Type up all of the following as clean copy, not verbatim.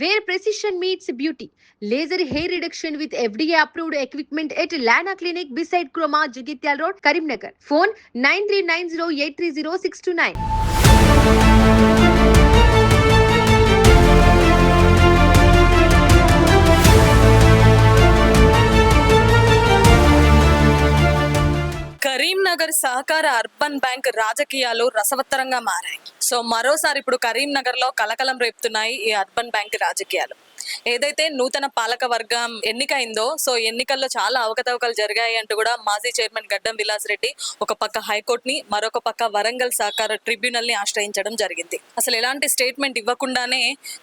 where precision meets beauty. Laser hair reduction with FDA approved equipment at Lana Clinic beside Kroma, Jagitial Road, Karimnagar. Phone 9390830629. Karimnagar సహకార urban bank రాజకీయాలు రసవత్తరంగా మారాయి. So మరోసారి ఇప్పుడు కరీంనగర్ లో కలకలం రేపుతున్నాయి ఈ అర్బన్ బ్యాంక్ రాజకీయాలు. ఏదైతే నూతన పాలక వర్గం ఎన్నికైందో సో ఎన్నికల్లో చాలా అవకతవకలు జరిగాయి అంటూ కూడా మాజీ చైర్మన్ గడ్డం విలాస్ రెడ్డి ఒక పక్క హైకోర్టుని మరొక పక్క వరంగల్ సహకార ట్రిబ్యునల్ ని ఆశ్రయించడం జరిగింది. అసలు ఎలాంటి స్టేట్మెంట్ ఇవ్వకుండానే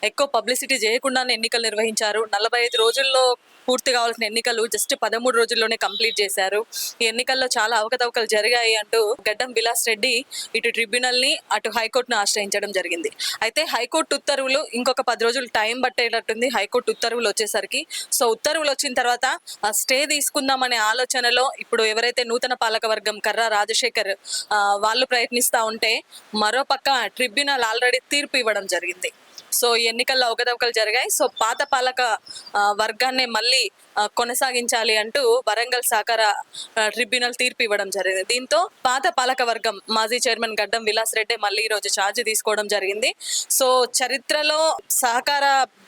ఎక్కువ పబ్లిసిటీ చేయకుండానే ఎన్నికలు నిర్వహించారు. 45 రోజుల్లో పూర్తి కావాల్సిన ఎన్నికలు జస్ట్ 13 రోజుల్లోనే కంప్లీట్ చేశారు. ఈ ఎన్నికల్లో చాలా అవకతవకలు జరిగాయి అంటూ గడ్డం విలాస్ రెడ్డి ఇటు ట్రిబ్యునల్ ని అటు హైకోర్టును ఆశ్రయించడం జరిగింది. అయితే హైకోర్టు ఉత్తర్వులు ఇంకొక 10 రోజులు టైం పట్టేటట్టుంది. హైకోర్టు ఉత్తర్వులు వచ్చేసరికి సో ఉత్తర్వులు వచ్చిన తర్వాత స్టే తీసుకుందామనే ఆలోచనలో ఇప్పుడు ఎవరైతే నూతన పాలక వర్గం కర్రా రాజశేఖర్ వాళ్ళు ప్రయత్నిస్తూ ఉంటే మరోపక్క ట్రిబ్యునల్ ఆల్రెడీ తీర్పు ఇవ్వడం జరిగింది. సో ఎన్నికల్లో అవకతవకలు జరిగాయి. సో పాత పాలక వర్గాన్ని మళ్ళీ కొనసాగించాలి అంటూ వరంగల్ సహకార ట్రిబ్యునల్ తీర్పు ఇవ్వడం జరిగింది. దీంతో పాత పాలక వర్గం మాజీ చైర్మన్ గడ్డం విలాస్ రెడ్డి మళ్ళీ ఈ రోజు ఛార్జ్ తీసుకోవడం జరిగింది. సో చరిత్రలో సహకార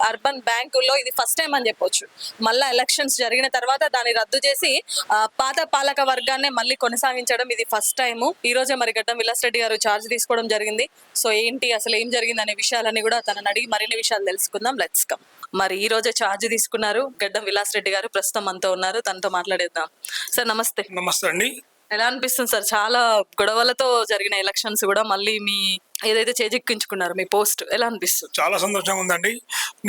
అర్బన్ బ్యాంకుల్లో ఇది ఫస్ట్ టైం అని చెప్పొచ్చు. మళ్ళా ఎలక్షన్స్ జరిగిన తర్వాత దాన్ని రద్దు చేసి పాత పాలక వర్గాన్ని మళ్ళీ కొనసాగించడం ఇది ఫస్ట్ టైము. ఈ రోజే మరి గడ్డం విలాస్ రెడ్డి గారు ఛార్జ్ తీసుకోవడం జరిగింది. సో ఏంటి అసలు ఏం జరిగింది అనే విషయాలన్నీ కూడా తనని అడిగి మరిన్ని విషయాలు తెలుసుకుందాం. Let's come. మరి ఈ రోజే ఛార్జ్ తీసుకున్నారు గడ్డం విలాస్ రెడ్డి గారు, ప్రస్తుతం మనతో ఉన్నారు, తనతో మాట్లాడేద్దాం. సార్ నమస్తే. నమస్తే అండి. ఎలా అనిపిస్తుంది సార్? చాలా గొడవలతో జరిగిన ఎలక్షన్స్ కూడా మళ్ళీ మీ ఏదైతే చేజిక్కించుకున్నారు మీ పోస్ట్, ఎలా అనిపిస్తుంది? చాలా సంతోషంగా ఉందండి.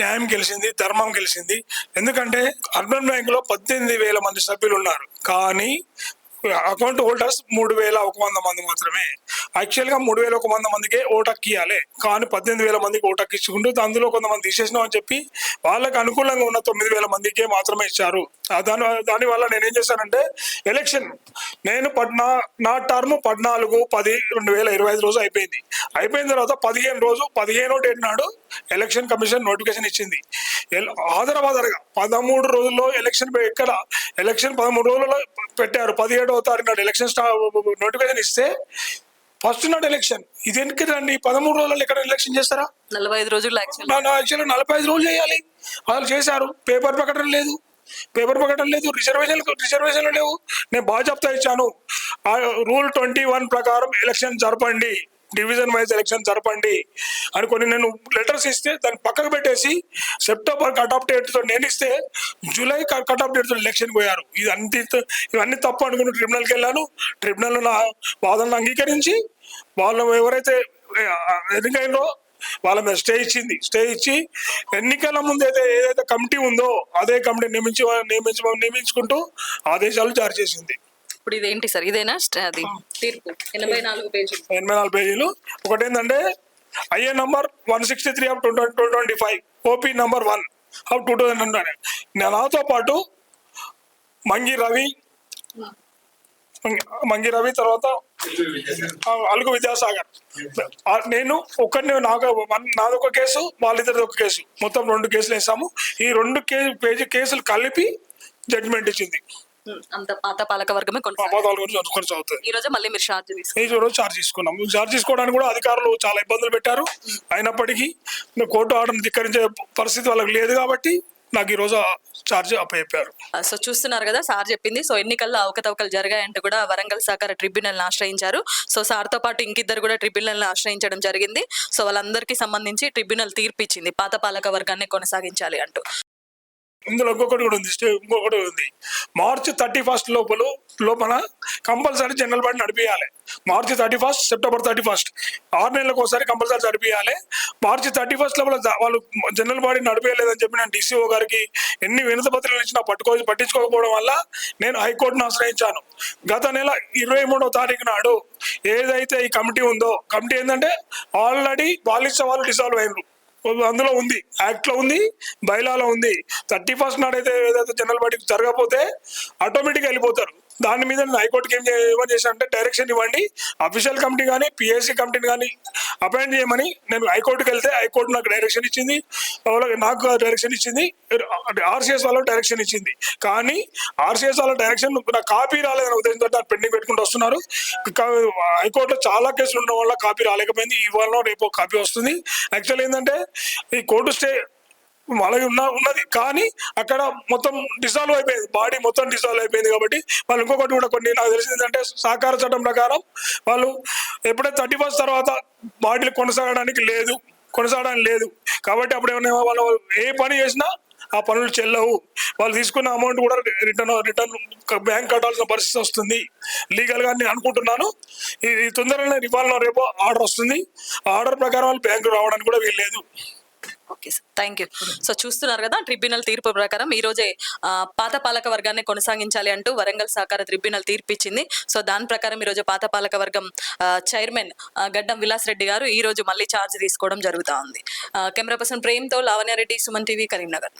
న్యాయం గెలిచింది, ధర్మం గెలిచింది. ఎందుకంటే అర్బన్ బ్యాంక్ లో 18,000 మంది సభ్యులు ఉన్నారు, కానీ అకౌంట్ హోల్డర్స్ 3,100 మంది మాత్రమే. యాక్చువల్ గా 3,100 మందికే ఓటు హక్కు ఇవ్వాలి, కానీ 18,000 మందికి ఓటు హక్కు ఇచ్చుకుంటూ అందులో కొంతమంది తీసేసినాం అని చెప్పి వాళ్ళకి అనుకూలంగా ఉన్న 9,000 మందికే మాత్రమే ఇచ్చారు. దానివల్ల నేనేం చేశానంటే ఎలక్షన్ నేను నా టర్మ్ 14/10/2025 రోజు అయిపోయింది. అయిపోయిన తర్వాత 15 డేట్ నాడు ఎలక్షన్ కమిషన్ నోటిఫికేషన్ ఇచ్చింది. ఆదరబాదరగా 13 రోజుల్లో ఎలక్షన్ ఎక్కడ ఎలక్షన్ 13 రోజుల్లో పెట్టారు. 17వ తారీఖు నాడు ఎలక్షన్ నోటిఫికేషన్ ఇస్తే ఫస్ట్ నాడు ఎలక్షన్. ఇది ఎందుకండి 13 రోజుల్లో ఎక్కడ ఎలక్షన్ చేస్తారా? 45 రోజులు యాక్చువల్లీ 45 రోజులు చేయాలి. వాళ్ళు చేశారు. పేపర్ ప్రకటన లేదు, రిజర్వేషన్లు లేవు. నేను బాగా చెప్తా ఇచ్చాను. రూల్ 21 ప్రకారం ఎలక్షన్ జరపండి, డివిజన్ వైజ్ ఎలక్షన్ జరపండి అని కొన్ని నేను లెటర్స్ ఇస్తే దాన్ని పక్కకు పెట్టేసి సెప్టెంబర్ కట్ ఆఫ్ డేట్ తో నేను ఇస్తే జూలై కట్ ఆఫ్ డేట్ తో ఎలక్షన్ పోయారు. ఇవన్నీ తప్పు అనుకుని ట్రిబ్యునల్కి వెళ్ళాను. ట్రిబ్యునల్ నా వాదనలు అంగీకరించి వాళ్ళు ఎవరైతే ఎన్నికైందో వాళ్ళ మీద స్టే ఇచ్చి ఎన్నికల ముందు ఏదైతే కమిటీ ఉందో అదే కమిటీ నియమించుకుంటూ ఆదేశాలు జారీ చేసింది. ఇప్పుడు ఇదేంటి సార్? ఇదేనా అది తీర్పు? 84 పేజీలు. ఒకటి ఏంటంటే IA number 163 of 2025, OP number 1 of 2000. నాతో పాటు మంగి రవి తర్వాత అలుగు విద్యాసాగర్, నేను ఒక్కడిని, నాదొక కేసు, వాళ్ళిద్దరిది ఒక కేసు, మొత్తం 2 కేసులు వేసాము. ఈ 2 కేసులు కలిపి జడ్జిమెంట్ ఇచ్చింది. అంత పాత పాలక వర్గమే కొనసాగుతుంది. ఈ రోజు మళ్ళీ మీరు ఛార్జ్ తీసుకున్నాం. ఛార్జ్ తీసుకోవడానికి కూడా అధికారులు చాలా ఇబ్బందులు పెట్టారు. అయినప్పటికీ కోర్టు ఆర్డర్ ధిక్కరించే పరిస్థితి వాళ్ళకి లేదు కాబట్టి నాకు ఈ రోజు ఛార్జ్ అప్పచెప్పారు. సో చూస్తున్నారు కదా సార్ చెప్పింది. సో ఎన్నికల్లో అవకతవకలు జరిగాయంటూ కూడా వరంగల్ సహకార ట్రిబ్యునల్ ని ఆశ్రయించారు. సో సార్ తో పాటు ఇంకిద్దరు కూడా ట్రిబ్యునల్ ని ఆశ్రయించడం జరిగింది. సో వాళ్ళందరికీ సంబంధించి ట్రిబ్యునల్ తీర్పు ఇచ్చింది పాత పాలక వర్గాన్ని కొనసాగించాలి అంటూ. ఇందులో ఇంకొకటి ఉంది. మార్చి 31 లోపల కంపల్సరీ జనరల్ బాడీ నడిపియాలి. మార్చి 31, సెప్టెంబర్ 31, 6 నెలలకు ఒకసారి కంపల్సరీ నడిపియాలి. మార్చి 31 లోపల వాళ్ళు జనరల్ బాడీ నడిపేయలేదని చెప్పి నేను DCO గారికి ఎన్ని వినతి పత్రాలు ఇచ్చినా పట్టించుకోకపోవడం వల్ల నేను హైకోర్టును ఆశ్రయించాను. గత నెల 23వ తారీఖు నాడు ఏదైతే ఈ కమిటీ ఉందో, కమిటీ ఏంటంటే ఆల్రెడీ వాళ్ళు డిసాల్వ్ అయినారు. అందులో ఉంది, యాక్ట్ లో ఉంది, బైలాలో ఉంది. 31 నాడైతే ఏదైతే జనరల్ బాడీకి జరగకపోతే ఆటోమేటిక్గా వెళ్ళిపోతారు. దాని మీద నేను హైకోర్టుకి ఏమని చేశానంటే డైరెక్షన్ ఇవ్వండి, అఫీషియల్ కమిటీ కానీ పిఎస్సి కమిటీని కానీ అపాయింట్ చేయమని నేను హైకోర్టుకి వెళ్తే హైకోర్టు నాకు డైరెక్షన్ ఇచ్చింది, నాకు డైరెక్షన్ ఇచ్చింది, ఆర్సీఎస్ వాళ్ళకి డైరెక్షన్ ఇచ్చింది. కానీ ఆర్సీఎస్ వాళ్ళ డైరెక్షన్ నాకు కాపీ రాలేదనే ఉద్దేశంతో దాన్ని పెండింగ్ పెట్టుకుంటూ వస్తున్నారు. హైకోర్టులో చాలా కేసులు ఉండడం వల్ల కాపీ రాలేకపోయింది. ఇవాళ రేపు కాపీ వస్తుంది. యాక్చువల్ ఏంటంటే ఈ కోర్టు స్టే వాళ్ళకి ఉన్నది కానీ అక్కడ మొత్తం డిసాల్వ్ అయిపోయింది, బాడీ మొత్తం డిసాల్వ్ అయిపోయింది. కాబట్టి వాళ్ళు ఇంకొకటి కూడా కొన్ని నాకు తెలిసింది ఏంటంటే సహకార చట్టం ప్రకారం వాళ్ళు ఎప్పుడైతే 31 తర్వాత బాడీలు కొనసాగడానికి లేదు. కాబట్టి అప్పుడు ఏమన్నా వాళ్ళు ఏ పని చేసినా ఆ పనులు చెల్లవు, వాళ్ళు తీసుకున్న అమౌంట్ కూడా రిటర్న్ బ్యాంక్ కట్టాల్సిన పరిస్థితి వస్తుంది. లీగల్గా నేను అనుకుంటున్నాను ఈ తొందరగానే ఇవాళ రేపు ఆర్డర్ వస్తుంది. ఆర్డర్ ప్రకారం వాళ్ళు బ్యాంకు రావడానికి కూడా వీల్లేదు. Okay sir, thank you. So చూస్తున్నారు కదా, ట్రిబ్యునల్ తీర్పు ప్రకారం ఈ రోజే పాత పాలక వర్గాన్ని కొనసాగించాలి అంటూ వరంగల్ సహకార ట్రిబ్యునల్ తీర్పు ఇచ్చింది. సో దాని ప్రకారం ఈ రోజు పాత పాలక వర్గం చైర్మన్ గడ్డం విలాస్ రెడ్డి గారు ఈ రోజు మళ్ళీ ఛార్జ్ తీసుకోవడం జరుగుతా ఉంది. కెమెరా పర్సన్ ప్రేమ్తో లావణ్యారెడ్డి, సుమన్ టీవీ, కరీంనగర్.